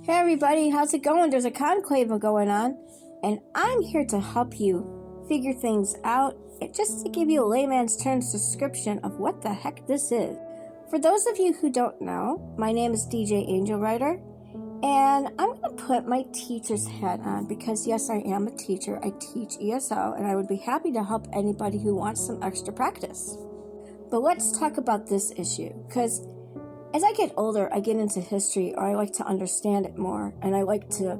Hey everybody, how's it going? There's a conclave going on, and I'm here to help you figure things out, just to give you a layman's terms description of what the heck this is. For those of you who don't know, my name is DJ Angel Writer, and I'm going to put my teacher's hat on because yes, I am a teacher. I teach ESL, and I would be happy to help anybody who wants some extra practice. But let's talk about this issue, because as I get older, I get into history, or I like to understand it more, and I like to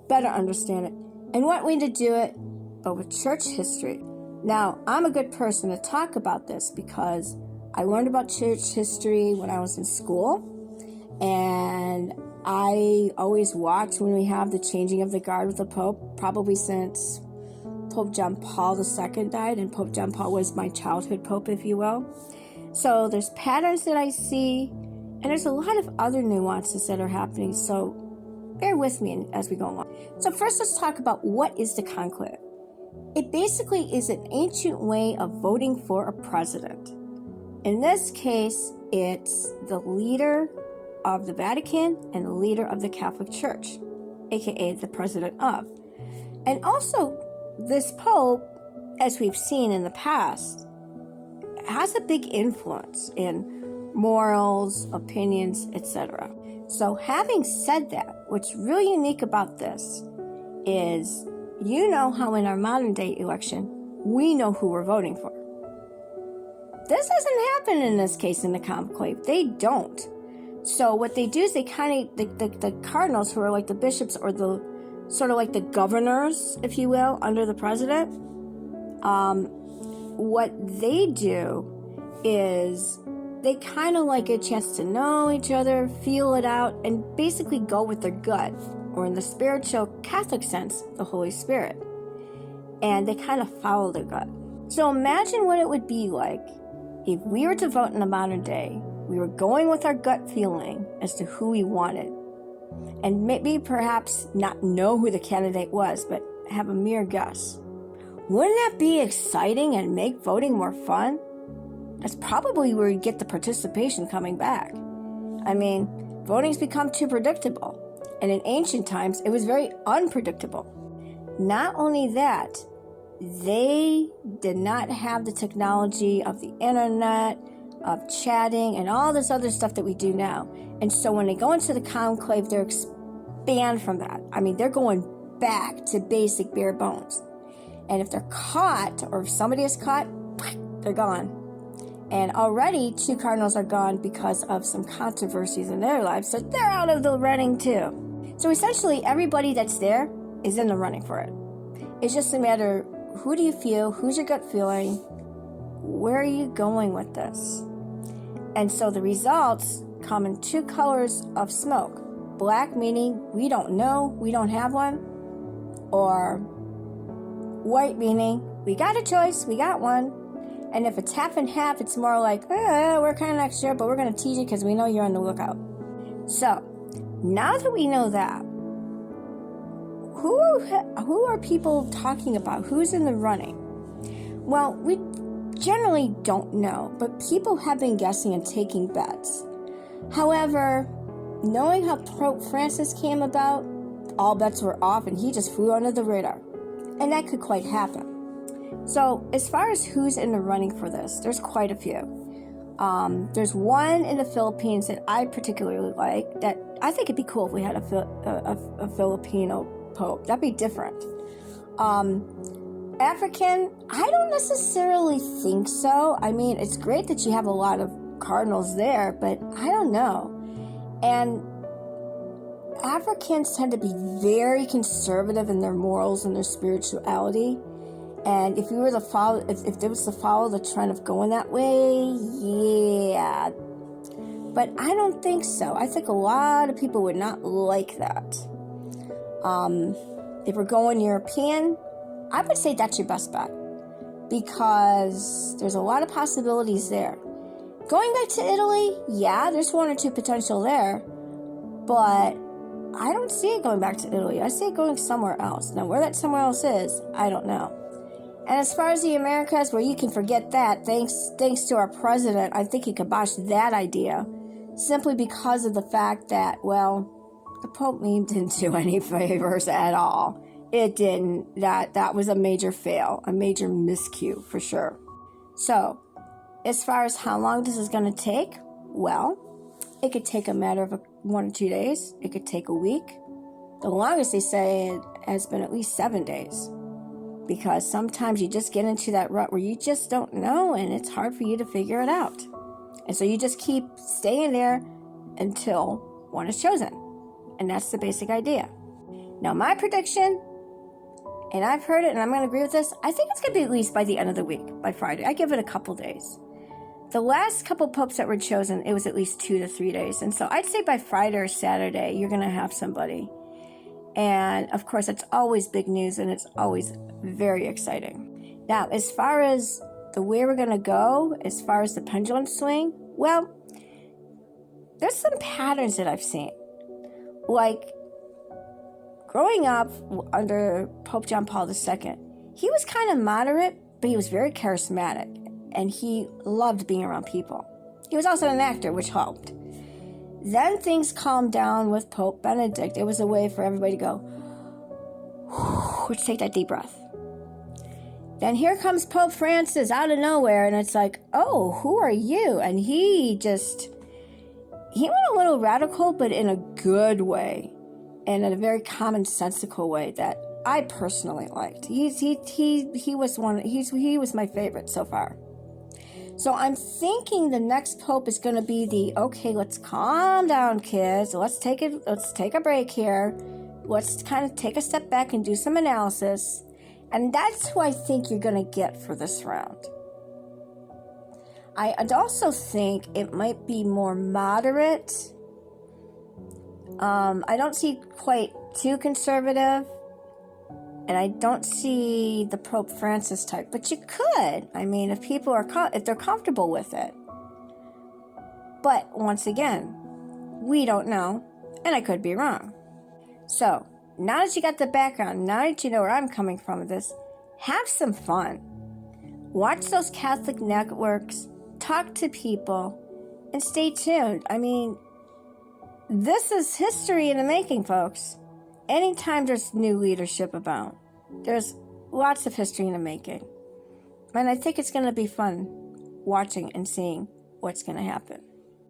better understand it. And what way to do it but with church history. Now, I'm a good person to talk about this because I learned about church history when I was in school, and I always watch when we have the changing of the guard with the Pope, probably since Pope John Paul II died, and Pope John Paul was my childhood Pope, if you will. So there's patterns that I see, and there's a lot of other nuances that are happening, so bear with me as we go along. So first, let's talk about what is the conclave. It basically is an ancient way of voting for a president. In this case, it's the leader of the Vatican and the leader of the Catholic Church, aka the president of. And also, this Pope, as we've seen in the past, has a big influence in morals, opinions, etc. So having said that, what's really unique about this is, you know how in our modern day election, we know who we're voting for. This doesn't happen in this case in the conclave. They don't. So what they do is they kind of, the cardinals, who are like the bishops or the sort of like the governors, if you will, under the president, what they do is they kind of like a chance to know each other, feel it out, and basically go with their gut, or in the spiritual Catholic sense, the Holy Spirit. And they kind of follow their gut. So imagine what it would be like if we were to vote in the modern day. We were going with our gut feeling as to who we wanted, and maybe perhaps not know who the candidate was, but have a mere guess. Wouldn't that be exciting and make voting more fun? That's probably where you get the participation coming back. I mean, voting's become too predictable, and in ancient times, it was very unpredictable. Not only that, they did not have the technology of the internet, of chatting, and all this other stuff that we do now. And so when they go into the conclave, they're expand from that. I mean, they're going back to basic bare bones. And if they're caught, or if somebody is caught, they're gone. And already 2 cardinals are gone because of some controversies in their lives, so they're out of the running too. So essentially, everybody that's there is in the running for it. It's just a matter, who do you feel? Who's your gut feeling? Where are you going with this? And so the results come in 2 colors of smoke. Black meaning we don't know, we don't have one. Or white meaning we got a choice, we got one. And if it's half and half, it's more like, we're kind of not sure, but we're going to tease you because we know you're on the lookout. So, now that we know that, who are people talking about? Who's in the running? Well, we generally don't know, but people have been guessing and taking bets. However, knowing how Pope Francis came about, all bets were off and he just flew under the radar. And that could quite happen. So, as far as who's in the running for this, there's quite a few. There's one in the Philippines that I particularly like, that I think it'd be cool if we had a Filipino Pope. That'd be different. African, I don't necessarily think so. I mean, it's great that you have a lot of cardinals there, but I don't know. And Africans tend to be very conservative in their morals and their spirituality. And if we were to follow, if there was to follow the trend of going that way, yeah. But I don't think so. I think a lot of people would not like that. If we're going European, I would say that's your best bet, because there's a lot of possibilities there. Going back to Italy, yeah, there's 1 or 2 potential there, but I don't see it going back to Italy. I see it going somewhere else. Now, where that somewhere else is, I don't know. And as far as the Americas, well, you can forget that. Thanks to our president, I think he kiboshed that idea, simply because of the fact that, well, the Pope meme didn't do any favors at all. It didn't. That was a major fail, a major miscue for sure. So, as far as how long this is going to take, well, it could take a matter of 1 or 2 days. It could take a week. The longest they say has been at least 7 days. Because sometimes you just get into that rut where you just don't know and it's hard for you to figure it out. And so you just keep staying there until one is chosen. And that's the basic idea. Now my prediction, and I've heard it and I'm going to agree with this, I think it's going to be at least by the end of the week, by Friday. I give it a couple days. The last couple popes that were chosen, it was at least 2 to 3 days. And so I'd say by Friday or Saturday, you're going to have somebody. And of course, it's always big news and it's always very exciting. Now, as far as the way we're going to go, as far as the pendulum swing, well, there's some patterns that I've seen. Like, growing up under Pope John Paul II, he was kind of moderate, but he was very charismatic. And he loved being around people. He was also an actor, which helped. Then things calmed down with Pope Benedict. It was a way for everybody to go, which take that deep breath. Then here comes Pope Francis out of nowhere, and it's like, oh, who are you? And he went a little radical, but in a good way, and in a very commonsensical way that I personally liked. He was my favorite so far. So I'm thinking the next pope is going to be okay, let's calm down, kids. Let's take a break here. Let's kind of take a step back and do some analysis. And that's who I think you're going to get for this round. I'd also think it might be more moderate. I don't see quite too conservative. And I don't see the Pope Francis type, but you could. I mean, if people if they're comfortable with it. But once again, we don't know, and I could be wrong. So now that you got the background, now that you know where I'm coming from with this, have some fun. Watch those Catholic networks, talk to people, and stay tuned. I mean, this is history in the making, folks. Anytime there's new leadership about, there's lots of history in the making. And I think it's going to be fun watching and seeing what's going to happen.